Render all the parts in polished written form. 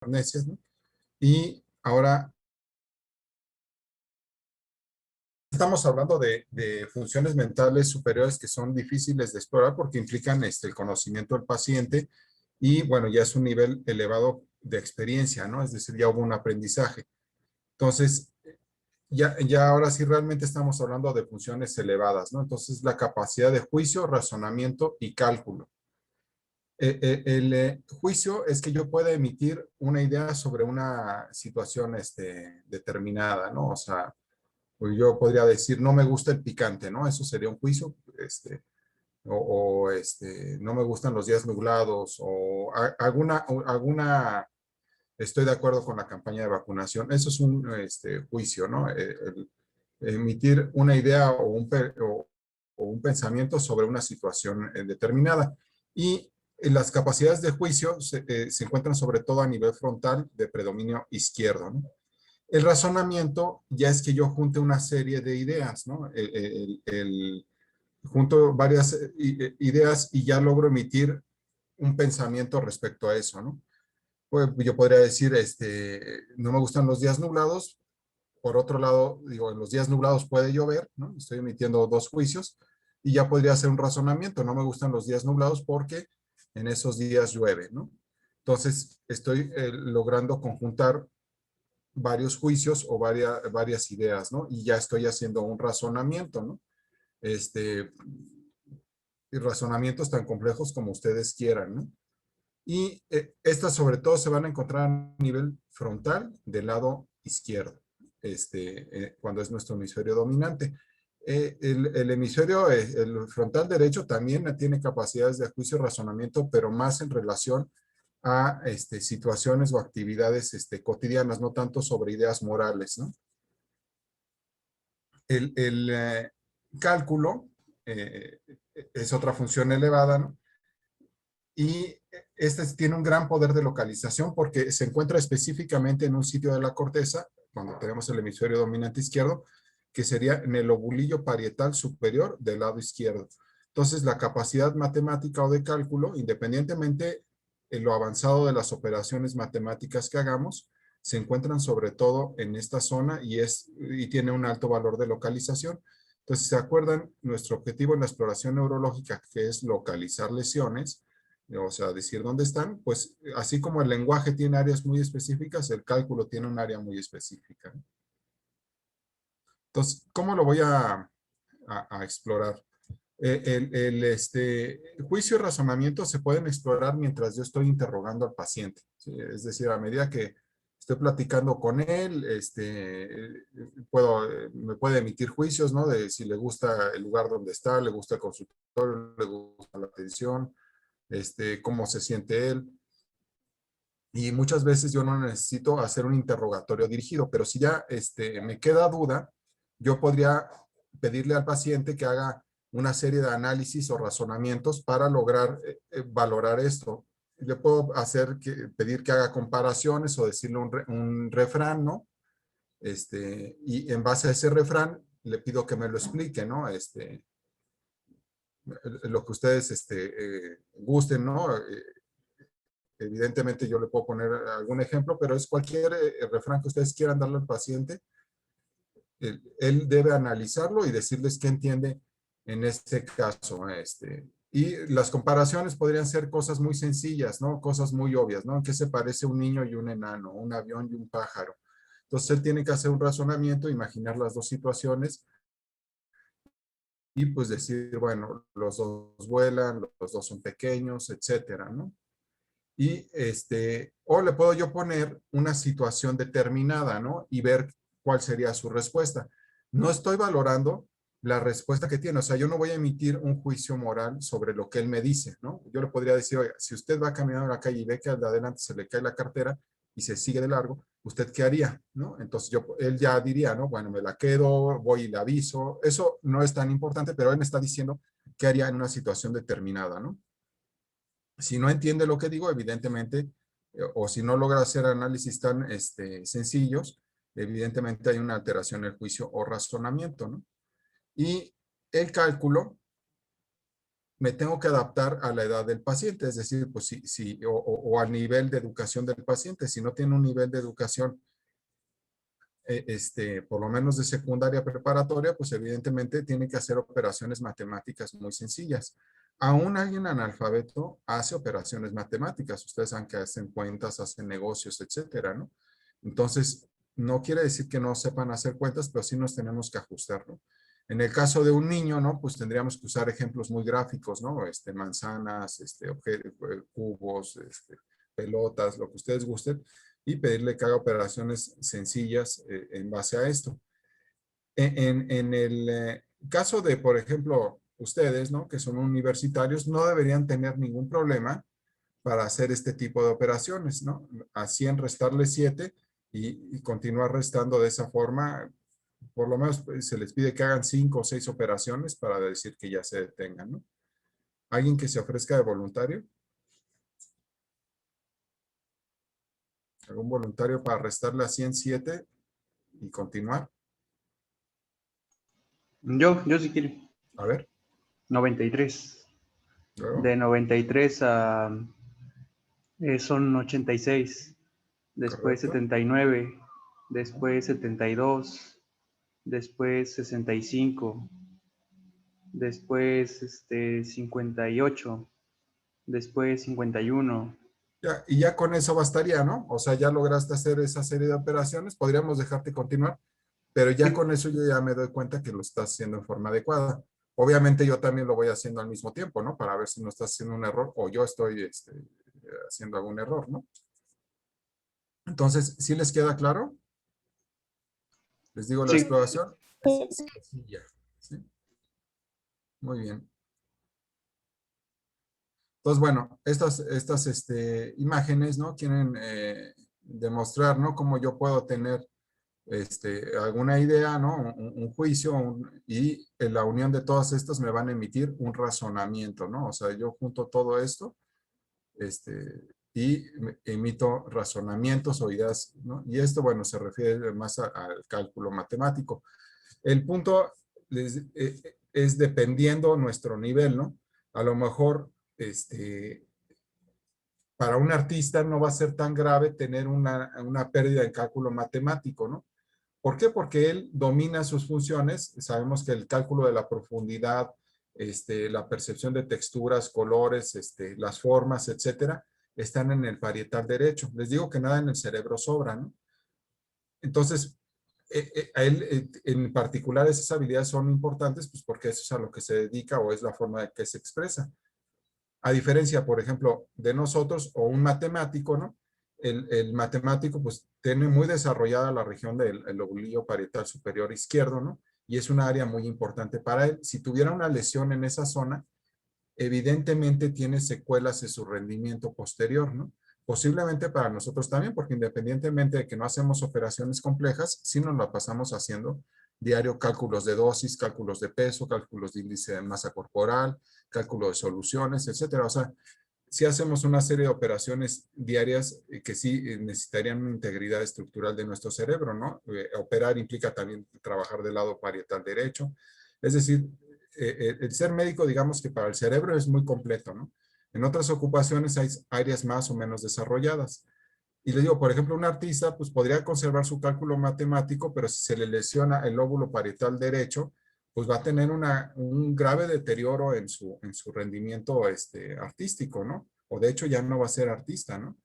necias, ¿no? Y ahora estamos hablando de funciones mentales superiores que son difíciles de explorar porque implican el conocimiento del paciente y, bueno, ya es un nivel elevado de experiencia, ¿no? Es decir, ya hubo un aprendizaje. Entonces, ya ahora sí realmente estamos hablando de funciones elevadas, ¿no? Entonces, la capacidad de juicio, razonamiento y cálculo. El juicio es que yo pueda emitir una idea sobre una situación determinada, ¿no? O sea, pues yo podría decir, no me gusta el picante, ¿no? Eso sería un juicio, no me gustan los días nublados, o alguna, estoy de acuerdo con la campaña de vacunación. Eso es un juicio, ¿no? Emitir una idea o un pensamiento sobre una situación determinada. Y las capacidades de juicio se encuentran sobre todo a nivel frontal de predominio izquierdo, ¿no? El razonamiento ya es que yo junte una serie de ideas, ¿no? Junto varias ideas y ya logro emitir un pensamiento respecto a eso, ¿no? Pues yo podría decir, no me gustan los días nublados. Por otro lado, digo, en los días nublados puede llover, ¿no? Estoy emitiendo dos juicios y ya podría hacer un razonamiento. No me gustan los días nublados porque en esos días llueve, ¿no? Entonces, estoy logrando conjuntar varios juicios o varias ideas, ¿no? Y ya estoy haciendo un razonamiento, ¿no? Este, y razonamientos tan complejos como ustedes quieran, ¿no? Y estas sobre todo se van a encontrar a nivel frontal del lado izquierdo, cuando es nuestro hemisferio dominante. El hemisferio, el frontal derecho también tiene capacidades de juicio y razonamiento, pero más en relación a situaciones o actividades cotidianas, no tanto sobre ideas morales, ¿no? El cálculo es otra función elevada, ¿no? Y este tiene un gran poder de localización porque se encuentra específicamente en un sitio de la corteza, cuando tenemos el hemisferio dominante izquierdo, que sería en el lobulillo parietal superior del lado izquierdo. Entonces, la capacidad matemática o de cálculo, independientemente en lo avanzado de las operaciones matemáticas que hagamos, se encuentran sobre todo en esta zona y tiene un alto valor de localización. Entonces, ¿se acuerdan? Nuestro objetivo en la exploración neurológica, que es localizar lesiones, o sea, decir dónde están, pues así como el lenguaje tiene áreas muy específicas, el cálculo tiene un área muy específica. Entonces, ¿cómo lo voy a explorar? El juicio y razonamiento se pueden explorar mientras yo estoy interrogando al paciente, ¿sí? Es decir, a medida que estoy platicando con él, me puede emitir juicios, ¿no? De si le gusta el lugar donde está, le gusta el consultorio, le gusta la atención, cómo se siente él. Y muchas veces yo no necesito hacer un interrogatorio dirigido, pero si ya me queda duda, yo podría pedirle al paciente que haga una serie de análisis o razonamientos para lograr valorar esto. Le puedo pedir que haga comparaciones o decirle un refrán, ¿no? Y en base a ese refrán, le pido que me lo explique, ¿no? Lo que ustedes gusten, ¿no? Evidentemente yo le puedo poner algún ejemplo, pero es cualquier refrán que ustedes quieran darle al paciente. Él debe analizarlo y decirles qué entiende en este caso. Y las comparaciones podrían ser cosas muy sencillas, ¿no? Cosas muy obvias, ¿no? ¿En qué se parece un niño y un enano, un avión y un pájaro? Entonces él tiene que hacer un razonamiento, imaginar las dos situaciones y pues decir, bueno, los dos vuelan, los dos son pequeños, etcétera, ¿no? Y o le puedo yo poner una situación determinada, ¿no? Y ver cuál sería su respuesta. No estoy valorando la respuesta que tiene, o sea, yo no voy a emitir un juicio moral sobre lo que él me dice, ¿no? Yo le podría decir, oiga, si usted va caminando en la calle y ve que al de adelante se le cae la cartera y se sigue de largo, ¿usted qué haría? ¿No? Entonces él ya diría, ¿no? Bueno, me la quedo, voy y le aviso. Eso no es tan importante, pero él me está diciendo qué haría en una situación determinada, ¿no? Si no entiende lo que digo, evidentemente, o si no logra hacer análisis tan sencillos, evidentemente hay una alteración en el juicio o razonamiento, ¿no? Y el cálculo me tengo que adaptar a la edad del paciente, es decir, pues o al nivel de educación del paciente. Si no tiene un nivel de educación, por lo menos de secundaria preparatoria, pues evidentemente tiene que hacer operaciones matemáticas muy sencillas. Aún alguien analfabeto hace operaciones matemáticas. Ustedes saben que hacen cuentas, hacen negocios, etcétera, ¿no? Entonces, no quiere decir que no sepan hacer cuentas, pero sí nos tenemos que ajustar, ¿no? En el caso de un niño, ¿no? Pues tendríamos que usar ejemplos muy gráficos, ¿no? Manzanas, cubos, pelotas, lo que ustedes gusten, y pedirle que haga operaciones sencillas en base a esto. En el caso de, por ejemplo, ustedes, ¿no? Que son universitarios, no deberían tener ningún problema para hacer este tipo de operaciones, ¿no? Así en restarle 7 y continuar restando de esa forma. Por lo menos pues, se les pide que hagan 5 o 6 operaciones para decir que ya se detengan, ¿no? ¿Alguien que se ofrezca de voluntario? ¿Algún voluntario para restarle a 107 y continuar? Yo si quiero. A ver, 93. luego. De 93 a son 86. Después Correcto. 79. Después 72. Después 65. Después 58. Después 51. Ya, y ya con eso bastaría, ¿no? O sea, ya lograste hacer esa serie de operaciones, podríamos dejarte continuar, pero ya Sí. con eso yo ya me doy cuenta que lo estás haciendo en forma adecuada. Obviamente yo también lo voy haciendo al mismo tiempo, ¿no? Para ver si no estás haciendo un error o yo estoy haciendo algún error, ¿no? Entonces, ¿sí les queda claro? Les digo, la Sí. exploración es sencilla, ¿sí? Muy bien. Entonces, bueno, estas imágenes, ¿no? Quieren demostrar, ¿no? Cómo yo puedo tener alguna idea, ¿no? Un juicio, y en la unión de todas estas me van a emitir un razonamiento, ¿no? O sea, yo junto todo esto, y emito razonamientos o ideas, ¿no? Y esto, bueno, se refiere más al cálculo matemático. El punto es dependiendo nuestro nivel, ¿no? A lo mejor, para un artista no va a ser tan grave tener una pérdida en cálculo matemático, ¿no? ¿Por qué? Porque él domina sus funciones. Sabemos que el cálculo de la profundidad, la percepción de texturas, colores, las formas, etcétera, están en el parietal derecho. Les digo que nada en el cerebro sobra, ¿no? Entonces, a él en particular esas habilidades son importantes, pues porque eso es a lo que se dedica o es la forma de que se expresa. A diferencia, por ejemplo, de nosotros o un matemático, ¿no? El matemático pues tiene muy desarrollada la región del lóbulo parietal superior izquierdo, ¿no? Y es un área muy importante para él. Si tuviera una lesión en esa zona, evidentemente tiene secuelas en su rendimiento posterior, ¿no? Posiblemente para nosotros también, porque independientemente de que no hacemos operaciones complejas, sí nos la pasamos haciendo diario cálculos de dosis, cálculos de peso, cálculos de índice de masa corporal, cálculo de soluciones, etcétera. O sea, sí hacemos una serie de operaciones diarias que sí necesitarían una integridad estructural de nuestro cerebro, ¿no? Operar implica también trabajar del lado parietal derecho. Es decir, el ser médico, digamos que para el cerebro es muy completo, ¿no? En otras ocupaciones hay áreas más o menos desarrolladas. Y le digo, por ejemplo, un artista pues podría conservar su cálculo matemático, pero si se le lesiona el lóbulo parietal derecho, pues va a tener un grave deterioro en su rendimiento artístico, ¿no? O de hecho ya no va a ser artista, ¿no?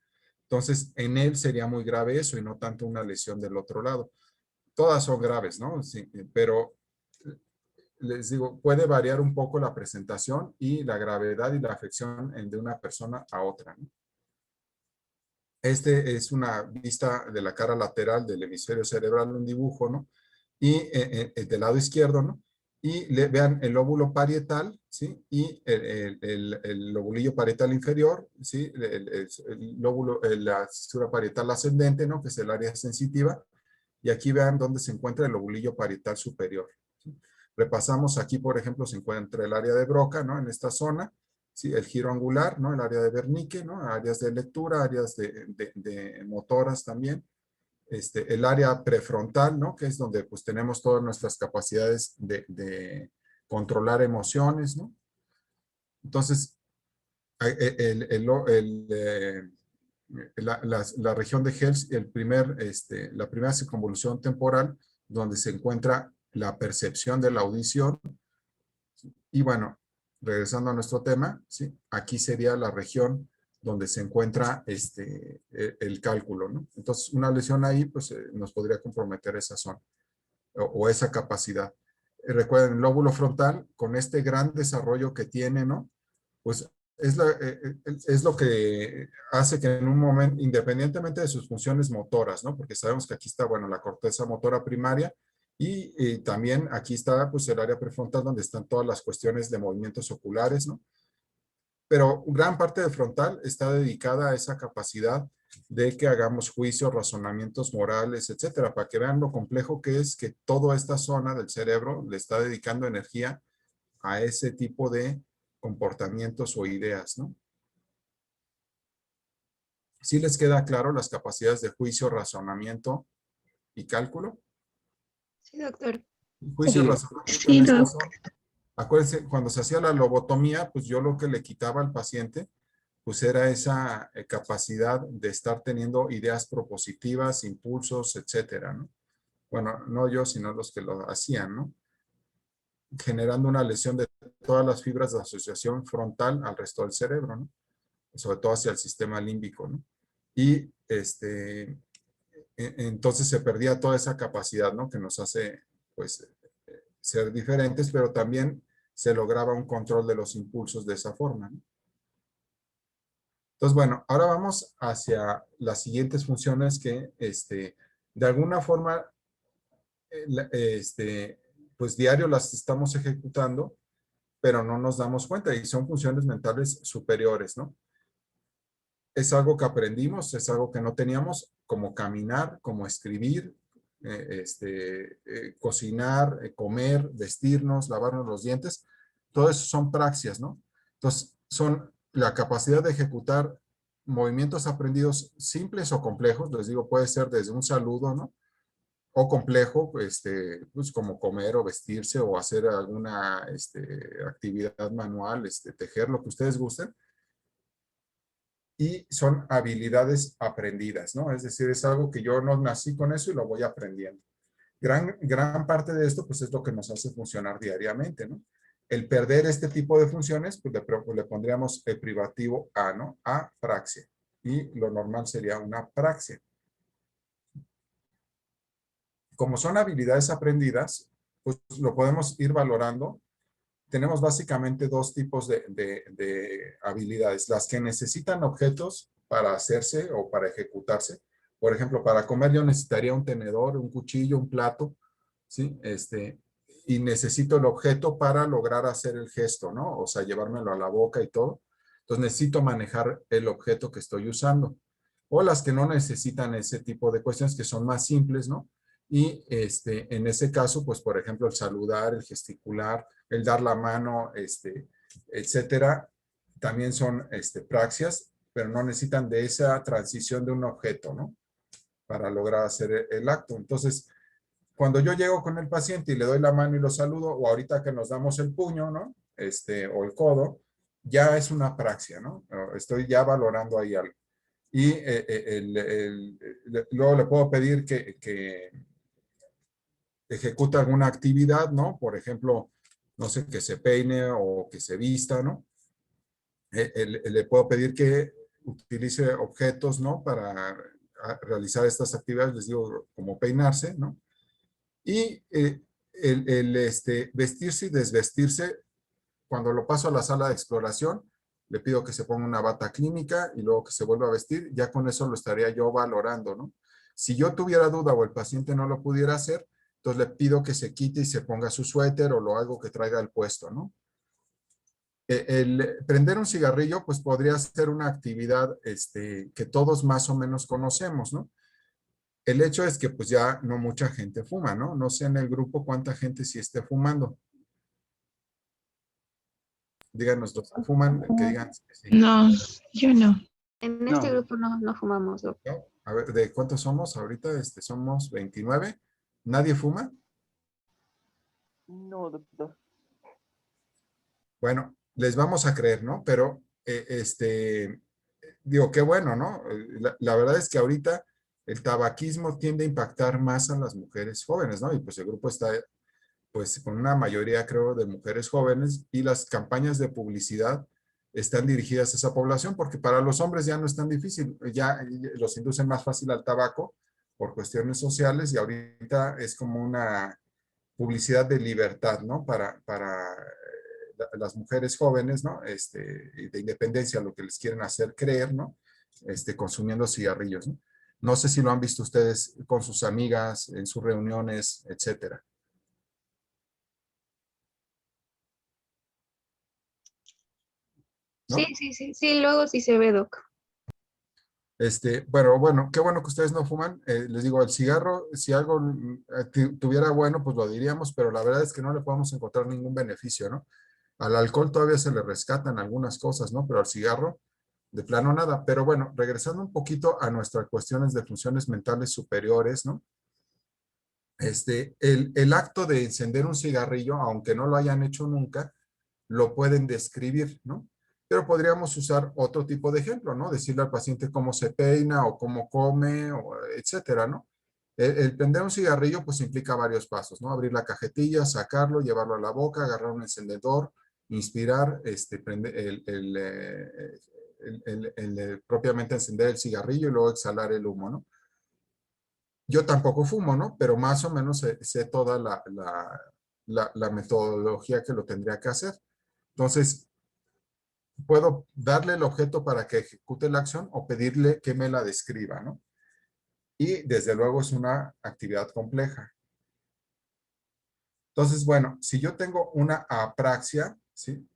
Entonces, en él sería muy grave eso y no tanto una lesión del otro lado. Todas son graves, ¿no? Sí, pero les digo, puede variar un poco la presentación y la gravedad y la afección de una persona a otra, ¿no? Es una vista de la cara lateral del hemisferio cerebral, un dibujo, ¿no? Y del lado izquierdo, ¿no? Y vean el lóbulo parietal, ¿sí? Y el lobulillo parietal inferior, ¿sí? El lóbulo, la cisura parietal ascendente, ¿no? Que es el área sensitiva. Y aquí vean dónde se encuentra el lobulillo parietal superior, ¿sí? Repasamos aquí, por ejemplo, se encuentra el área de Broca, ¿no? En esta zona. Sí, el giro angular, ¿no? El área de Wernicke, ¿no? Áreas de lectura, áreas de motoras también. El área prefrontal, ¿no? Que es donde pues tenemos todas nuestras capacidades de controlar emociones, ¿no? Entonces, la región de Hels, la primera circunvolución temporal, donde se encuentra la percepción de la audición. Y bueno, regresando a nuestro tema, ¿sí? Aquí sería la región donde se encuentra el cálculo, ¿no? Entonces, una lesión ahí, pues, nos podría comprometer esa zona o esa capacidad. Recuerden, el lóbulo frontal, con este gran desarrollo que tiene, ¿no? Pues es lo que hace que en un momento, independientemente de sus funciones motoras, ¿no? Porque sabemos que aquí está, bueno, la corteza motora primaria y también aquí está, pues, el área prefrontal donde están todas las cuestiones de movimientos oculares, ¿no? Pero gran parte del frontal está dedicada a esa capacidad de que hagamos juicios, razonamientos morales, etcétera, para que vean lo complejo que es que toda esta zona del cerebro le está dedicando energía a ese tipo de comportamientos o ideas, ¿no? ¿Sí les queda claro las capacidades de juicio, razonamiento y cálculo? Sí, doctor. Juicio y Sí. razonamiento en Sí, esta doc. zona. Acuérdense, cuando se hacía la lobotomía, pues yo lo que le quitaba al paciente, pues era esa capacidad de estar teniendo ideas propositivas, impulsos, etcétera, ¿no? Bueno, no yo, sino los que lo hacían, ¿no? Generando una lesión de todas las fibras de asociación frontal al resto del cerebro, ¿no? Sobre todo hacia el sistema límbico, ¿no? Y entonces se perdía toda esa capacidad, ¿no? Que nos hace, pues, ser diferentes, pero también se lograba un control de los impulsos de esa forma, ¿no? Entonces, bueno, ahora vamos hacia las siguientes funciones que, de alguna forma, pues diario las estamos ejecutando, pero no nos damos cuenta y son funciones mentales superiores, ¿no? Es algo que aprendimos, es algo que no teníamos, como caminar, como escribir, cocinar, comer, vestirnos, lavarnos los dientes. Todo eso son praxias, ¿no? Entonces, son la capacidad de ejecutar movimientos aprendidos simples o complejos. Les digo, puede ser desde un saludo, ¿no? O complejo, pues como comer o vestirse o hacer alguna actividad manual, tejer, lo que ustedes gusten. Y son habilidades aprendidas, ¿no? Es decir, es algo que yo no nací con eso y lo voy aprendiendo. Gran parte de esto, pues, es lo que nos hace funcionar diariamente, ¿no? El perder este tipo de funciones, pues, le pondríamos el privativo a, ¿no? Apraxia. Y lo normal sería una praxia. Como son habilidades aprendidas, pues lo podemos ir valorando. Tenemos básicamente dos tipos de habilidades. Las que necesitan objetos para hacerse o para ejecutarse. Por ejemplo, para comer yo necesitaría un tenedor, un cuchillo, un plato, ¿sí? Y necesito el objeto para lograr hacer el gesto, ¿no? O sea, llevármelo a la boca y todo. Entonces necesito manejar el objeto que estoy usando. O las que no necesitan ese tipo de cuestiones que son más simples, ¿no? Y en ese caso, pues, por ejemplo, el saludar, el gesticular, el dar la mano, etcétera, también son praxias, pero no necesitan de esa transición de un objeto, ¿no? Para lograr hacer el acto. Entonces, cuando yo llego con el paciente y le doy la mano y lo saludo, o ahorita que nos damos el puño, ¿no? O el codo, ya es una praxia, ¿no? Estoy ya valorando ahí algo. Y luego le puedo pedir que ejecute alguna actividad, ¿no? Por ejemplo, no sé, que se peine o que se vista, ¿no? Le puedo pedir que utilice objetos, ¿no? Para realizar estas actividades, les digo, como peinarse, ¿no? Y vestirse y desvestirse, cuando lo paso a la sala de exploración, le pido que se ponga una bata clínica y luego que se vuelva a vestir, ya con eso lo estaría yo valorando, ¿no? Si yo tuviera duda o el paciente no lo pudiera hacer, entonces le pido que se quite y se ponga su suéter o lo hago que traiga el puesto, ¿no? El prender un cigarrillo, pues podría ser una actividad que todos más o menos conocemos, ¿no? El hecho es que pues ya no mucha gente fuma, ¿no? No sé en el grupo cuánta gente sí esté fumando. Díganos los que fuman, que digan que sí. No, yo no. En este No. grupo no fumamos, doc. ¿No? A ver, ¿de cuántos somos ahorita? Somos 29. ¿Nadie fuma? No, doctor. Bueno, les vamos a creer, ¿no? Pero, digo, qué bueno, ¿no? La verdad es que ahorita el tabaquismo tiende a impactar más a las mujeres jóvenes, ¿no? Y pues el grupo está, pues, con una mayoría, creo, de mujeres jóvenes y las campañas de publicidad están dirigidas a esa población porque para los hombres ya no es tan difícil, ya los inducen más fácil al tabaco por cuestiones sociales y ahorita es como una publicidad de libertad, ¿no? Para las mujeres jóvenes, ¿no? Y de independencia, lo que les quieren hacer creer, ¿no? Consumiendo cigarrillos, ¿no? No sé si lo han visto ustedes con sus amigas, en sus reuniones, etcétera. Sí, ¿No? sí, sí, sí, luego sí se ve, Doc. Bueno, qué bueno que ustedes no fuman. Les digo, el cigarro, si algo tuviera bueno, pues lo diríamos, pero la verdad es que no le podemos encontrar ningún beneficio, ¿no? Al alcohol todavía se le rescatan algunas cosas, ¿no? Pero al cigarro, de plano nada. Pero bueno, regresando un poquito a nuestras cuestiones de funciones mentales superiores, ¿no? El acto de encender un cigarrillo, aunque no lo hayan hecho nunca, lo pueden describir, ¿no? Pero podríamos usar otro tipo de ejemplo, ¿no? Decirle al paciente cómo se peina o cómo come, o etcétera, ¿no? El prender un cigarrillo, pues implica varios pasos, ¿no? Abrir la cajetilla, sacarlo, llevarlo a la boca, agarrar un encendedor, inspirar, prender propiamente encender el cigarrillo y luego exhalar el humo, ¿no? Yo tampoco fumo, ¿no? Pero más o menos sé toda la metodología que lo tendría que hacer. Entonces, puedo darle el objeto para que ejecute la acción o pedirle que me la describa, ¿no? Y desde luego es una actividad compleja. Entonces, bueno, si yo tengo una apraxia, ¿sí?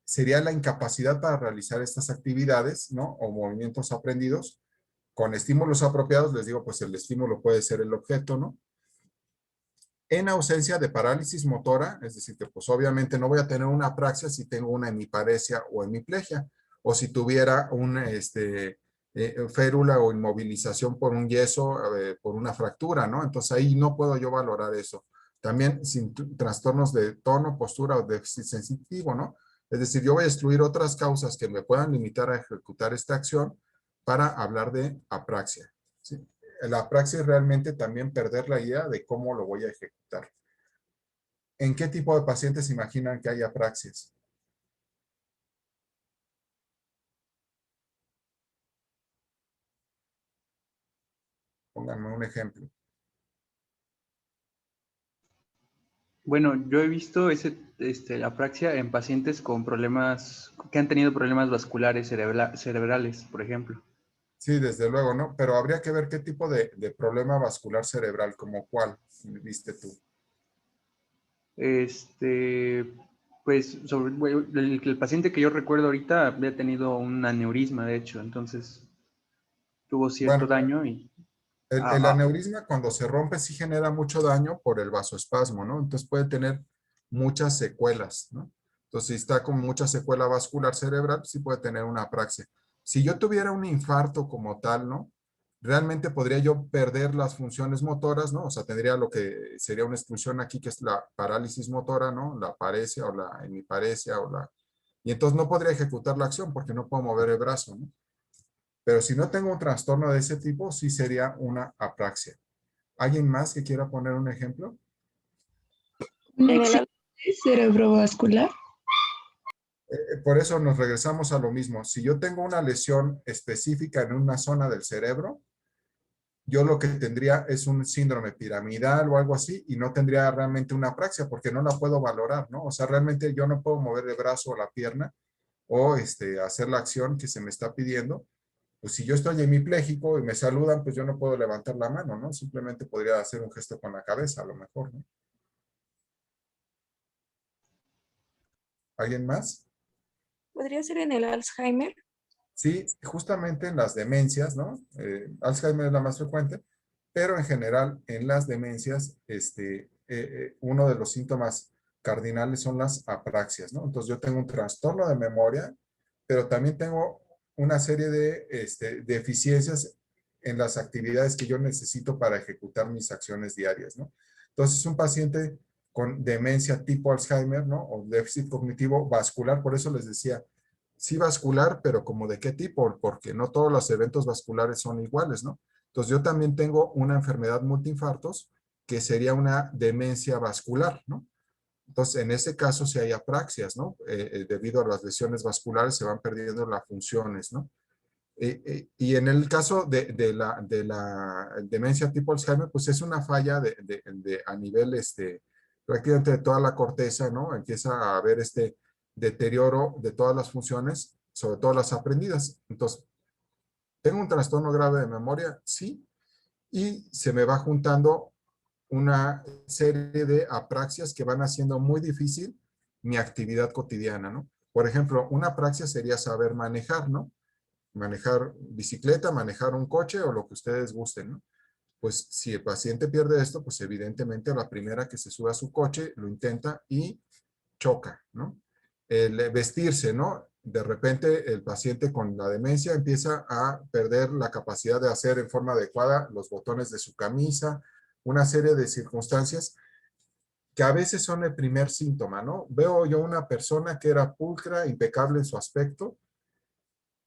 Sería la incapacidad para realizar estas actividades, ¿no? O movimientos aprendidos con estímulos apropiados. Les digo, pues el estímulo puede ser el objeto, ¿no? En ausencia de parálisis motora, es decir, que pues obviamente no voy a tener una apraxia si tengo una hemiparesia o hemiplegia, o si tuviera una férula o inmovilización por un yeso, por una fractura, ¿no? Entonces ahí no puedo yo valorar eso. También sin trastornos de tono, postura o déficit sensitivo, ¿no? Es decir, yo voy a excluir otras causas que me puedan limitar a ejecutar esta acción para hablar de apraxia, ¿sí? La praxis es realmente también perder la idea de cómo lo voy a ejecutar. ¿En qué tipo de pacientes imaginan que haya praxis? Pónganme un ejemplo. Bueno, yo he visto la apraxia en pacientes con problemas, que han tenido problemas vasculares cerebrales, por ejemplo. Sí, desde luego, ¿no? Pero habría que ver qué tipo de problema vascular cerebral, como cuál viste tú. Pues bueno, el paciente que yo recuerdo ahorita había tenido un aneurisma, de hecho, entonces tuvo cierto Bueno, daño y... el ah, aneurisma cuando se rompe sí genera mucho daño por el vasoespasmo, ¿no? Entonces puede tener muchas secuelas, ¿no? Entonces, si está con mucha secuela vascular cerebral, sí puede tener una apraxia. Si yo tuviera un infarto como tal, ¿no? Realmente podría yo perder las funciones motoras, ¿no? O sea, tendría lo que sería una exclusión aquí, que es la parálisis motora, ¿no? La paresia o la hemiparesia o la... Y entonces no podría ejecutar la acción porque no puedo mover el brazo, ¿no? Pero si no tengo un trastorno de ese tipo, sí sería una apraxia. ¿Alguien más que quiera poner un ejemplo? ¿Un En el, accidente cerebrovascular? Por eso nos regresamos a lo mismo. Si yo tengo una lesión específica en una zona del cerebro, yo lo que tendría es un síndrome piramidal o algo así y no tendría realmente una apraxia porque no la puedo valorar, ¿no? O sea, realmente yo no puedo mover el brazo o la pierna o hacer la acción que se me está pidiendo. Pues si yo estoy hemipléjico y me saludan, pues yo no puedo levantar la mano, ¿no? Simplemente podría hacer un gesto con la cabeza a lo mejor, ¿no? ¿Alguien más? podría ser en el Alzheimer. Sí, justamente en las demencias, ¿no? Alzheimer es la más frecuente, pero en general en las demencias, uno de los síntomas cardinales son las apraxias, ¿no? Entonces yo tengo un trastorno de memoria, pero también tengo una serie de deficiencias en las actividades que yo necesito para ejecutar mis acciones diarias, ¿no? Entonces un paciente con demencia tipo Alzheimer, ¿no? O déficit cognitivo vascular, por eso les decía, sí vascular, pero como de qué tipo, porque no todos los eventos vasculares son iguales, ¿no? Entonces yo también tengo una enfermedad multiinfartos que sería una demencia vascular, ¿no? Entonces, en ese caso sí hay apraxias, ¿no? Debido a las lesiones vasculares se van perdiendo las funciones, ¿no? Y en el caso de la demencia tipo Alzheimer, pues es una falla a nivel prácticamente de toda la corteza, ¿no? Empieza a haber este deterioro de todas las funciones, sobre todo las aprendidas. Entonces, ¿tengo un trastorno grave de memoria? Sí. Y se me va juntando una serie de apraxias que van haciendo muy difícil mi actividad cotidiana, ¿no? Por ejemplo, una apraxia sería saber manejar, ¿no? Manejar bicicleta, manejar un coche o lo que ustedes gusten, ¿no? Pues si el paciente pierde esto, pues evidentemente la primera que se sube a su coche lo intenta y choca, ¿no? El vestirse, ¿no? De repente el paciente con la demencia empieza a perder la capacidad de hacer en forma adecuada los botones de su camisa, una serie de circunstancias que a veces son el primer síntoma, ¿no? Veo yo una persona que era pulcra, impecable en su aspecto,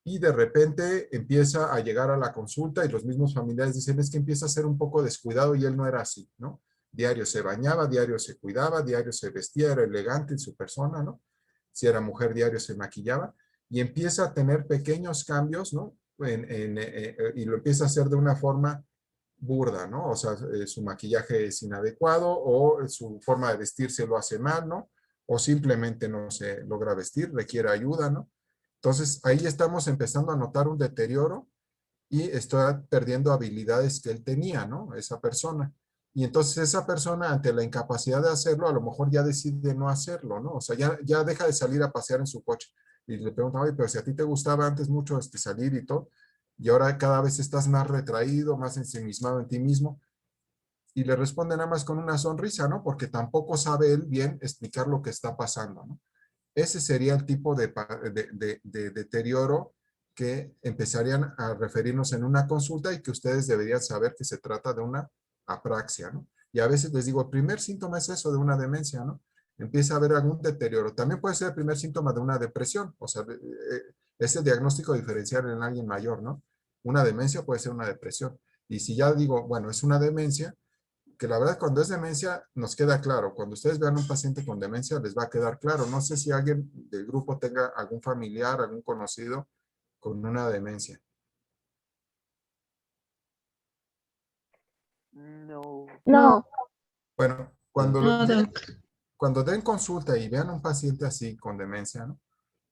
y de repente empieza a llegar a la consulta y los mismos familiares dicen, es que empieza a ser un poco descuidado y él no era así, ¿no? Diario se bañaba, diario se cuidaba, diario se vestía, era elegante en su persona, ¿no? Si era mujer, diario se maquillaba y empieza a tener pequeños cambios, ¿no? Y lo empieza a hacer de una forma burda, ¿no? O sea, su maquillaje es inadecuado o su forma de vestirse lo hace mal, ¿no? O simplemente no se logra vestir, requiere ayuda, ¿no? Entonces, ahí estamos empezando a notar un deterioro y está perdiendo habilidades que él tenía, ¿no? Esa persona. Y entonces esa persona, ante la incapacidad de hacerlo, a lo mejor ya decide no hacerlo, ¿no? O sea, ya deja de salir a pasear en su coche. Y le preguntan, oye, pero si a ti te gustaba antes mucho salir y todo, y ahora cada vez estás más retraído, más ensimismado en ti mismo, y le responde nada más con una sonrisa, ¿no? Porque tampoco sabe él bien explicar lo que está pasando, ¿no? Ese sería el tipo de deterioro que empezarían a referirnos en una consulta y que ustedes deberían saber que se trata de una apraxia, ¿no? Y a veces les digo, el primer síntoma es eso de una demencia, ¿no? Empieza a haber algún deterioro. También puede ser el primer síntoma de una depresión, o sea, ese diagnóstico diferencial en alguien mayor, ¿no? Una demencia puede ser una depresión. Y si ya digo, bueno, es una demencia, que la verdad cuando es demencia nos queda claro. Cuando ustedes vean un paciente con demencia les va a quedar claro. No sé si alguien del grupo tenga algún familiar, algún conocido con una demencia. No. No, Bueno, no, doc. cuando den consulta y vean un paciente así con demencia, ¿no?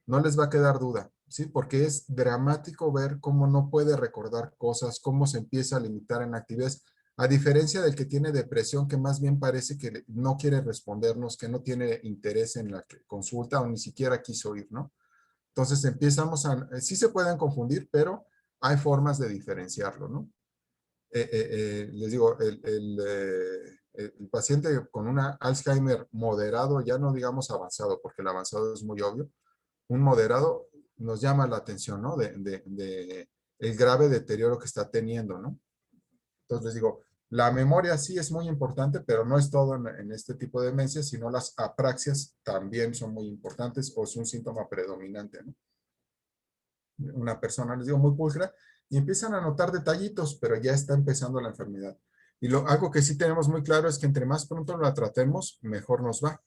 No les va a quedar duda, ¿sí? Porque es dramático ver cómo no puede recordar cosas, cómo se empieza a limitar en actividades, a diferencia del que tiene depresión, que más bien parece que no quiere respondernos, que no tiene interés en la consulta o ni siquiera quiso ir, ¿no? Entonces sí se pueden confundir, pero hay formas de diferenciarlo, ¿no? Les digo, el paciente con una Alzheimer moderado, ya no digamos avanzado, porque el avanzado es muy obvio, un moderado nos llama la atención, ¿no? De el grave deterioro que está teniendo, ¿no? Entonces les digo, la memoria sí es muy importante, pero no es todo en este tipo de demencia, sino las apraxias también son muy importantes o es un síntoma predominante, ¿no? Una persona, les digo, muy pulcra y empiezan a notar detallitos, pero ya está empezando la enfermedad. Y algo que sí tenemos muy claro es que entre más pronto la tratemos, mejor nos va.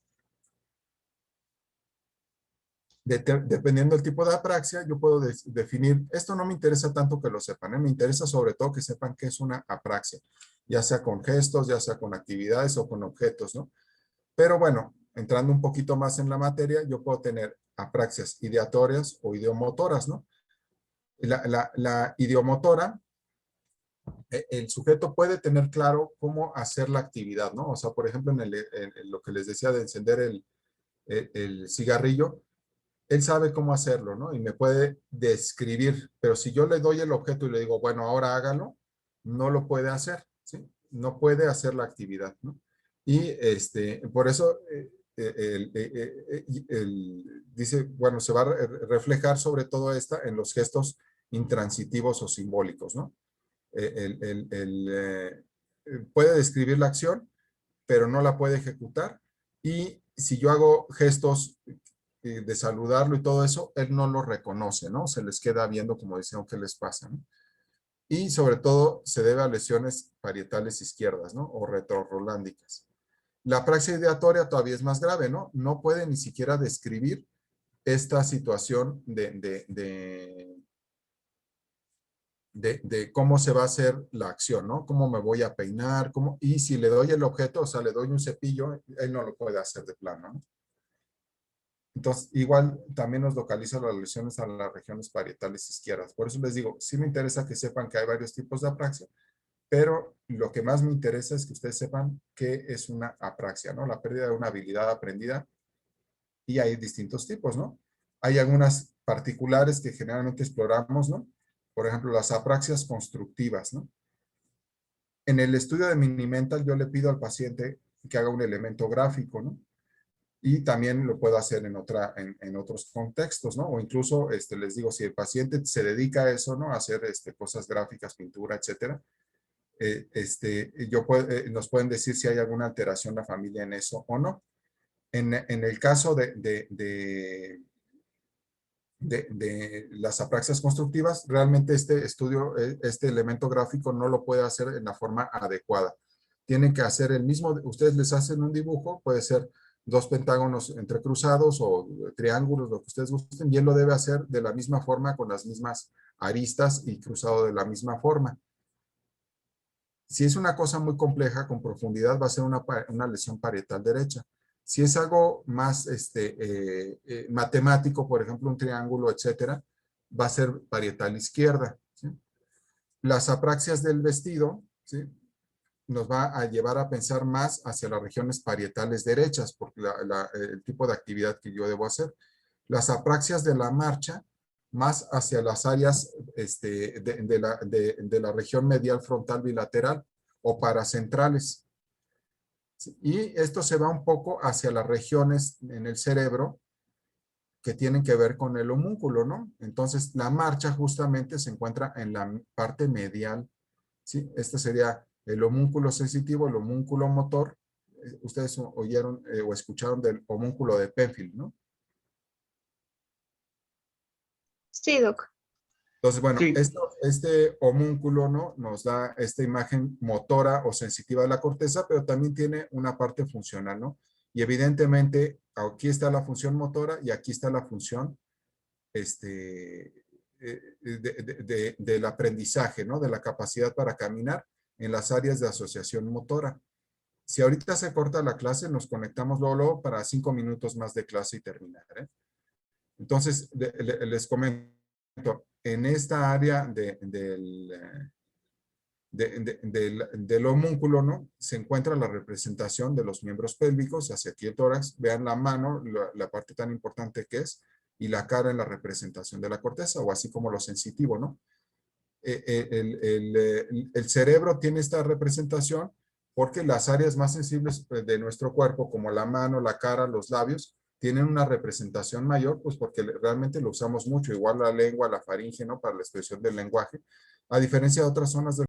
Dependiendo del tipo de apraxia, yo puedo definir, esto no me interesa tanto que lo sepan, me interesa sobre todo que sepan qué es una apraxia, ya sea con gestos, ya sea con actividades o con objetos, ¿no? Pero bueno, entrando un poquito más en la materia, yo puedo tener apraxias ideatorias o ideomotoras, ¿no? La idiomotora, el sujeto puede tener claro cómo hacer la actividad, ¿no? O sea, por ejemplo, en lo que les decía de encender el cigarrillo, él sabe cómo hacerlo, ¿no? Y me puede describir, pero si yo le doy el objeto y le digo, bueno, ahora hágalo, no lo puede hacer, ¿sí? No puede hacer la actividad, ¿no? Y por eso dice, bueno, se va a reflejar sobre todo esta en los gestos intransitivos o simbólicos, ¿no? Puede describir la acción, pero no la puede ejecutar Y si yo hago gestos de saludarlo y todo eso, él no lo reconoce, ¿no? Se les queda viendo como diciendo qué les pasa, ¿no? Y sobre todo se debe a lesiones parietales izquierdas, ¿no? O retrorolándicas. La apraxia ideatoria todavía es más grave, ¿no? No puede ni siquiera describir esta situación de cómo se va a hacer la acción, ¿no? Cómo me voy a peinar, y si le doy el objeto, o sea, le doy un cepillo, él no lo puede hacer de plano, ¿no? Entonces, igual también nos localiza las lesiones a las regiones parietales izquierdas. Por eso les digo, sí me interesa que sepan que hay varios tipos de apraxia, pero lo que más me interesa es que ustedes sepan qué es una apraxia, ¿no? La pérdida de una habilidad aprendida, y hay distintos tipos, ¿no? Hay algunas particulares que generalmente exploramos, ¿no? Por ejemplo, las apraxias constructivas, ¿no? En el estudio de Minimental yo le pido al paciente que haga un elemento gráfico, ¿no? Y también lo puedo hacer en otros contextos, ¿no? O incluso les digo, si el paciente se dedica a eso, ¿no? A hacer cosas gráficas, pintura, etcétera, nos pueden decir si hay alguna alteración en la familia en eso o no. En el caso de las apraxias constructivas, realmente este estudio, este elemento gráfico no lo puede hacer en la forma adecuada. Tienen que hacer el mismo, ustedes les hacen un dibujo, puede ser 2 pentágonos entrecruzados o triángulos, lo que ustedes gusten, y él lo debe hacer de la misma forma, con las mismas aristas y cruzado de la misma forma. Si es una cosa muy compleja, con profundidad, va a ser una lesión parietal derecha. Si es algo más matemático, por ejemplo, un triángulo, etcétera, va a ser parietal izquierda, ¿sí? Las apraxias del vestido, ¿sí?, nos va a llevar a pensar más hacia las regiones parietales derechas, porque el tipo de actividad que yo debo hacer. Las apraxias de la marcha, más hacia las áreas de la región medial frontal bilateral o paracentrales. Y esto se va un poco hacia las regiones en el cerebro que tienen que ver con el homúnculo, ¿no? Entonces, la marcha justamente se encuentra en la parte medial, ¿sí? Este sería el homúnculo sensitivo, el homúnculo motor. Ustedes oyeron o escucharon del homúnculo de Penfield, ¿no? Sí, Doc. Entonces, bueno, Sí, este homúnculo, ¿no?, nos da esta imagen motora o sensitiva de la corteza, pero también tiene una parte funcional, ¿no? Y evidentemente, aquí está la función motora y aquí está la función del aprendizaje, ¿no? De la capacidad para caminar en las áreas de asociación motora. Si ahorita se corta la clase, nos conectamos luego para 5 minutos más de clase y terminar, ¿eh? Entonces, les comento, en esta área del homúnculo, ¿no?, se encuentra la representación de los miembros pélvicos, hacia aquí el tórax, vean la mano, la parte tan importante que es, y la cara en la representación de la corteza, o así como lo sensitivo, ¿no? El cerebro tiene esta representación porque las áreas más sensibles de nuestro cuerpo, como la mano, la cara, los labios, tienen una representación mayor, pues porque realmente lo usamos mucho, igual la lengua, la faringe, ¿no?, para la expresión del lenguaje, a diferencia de otras zonas del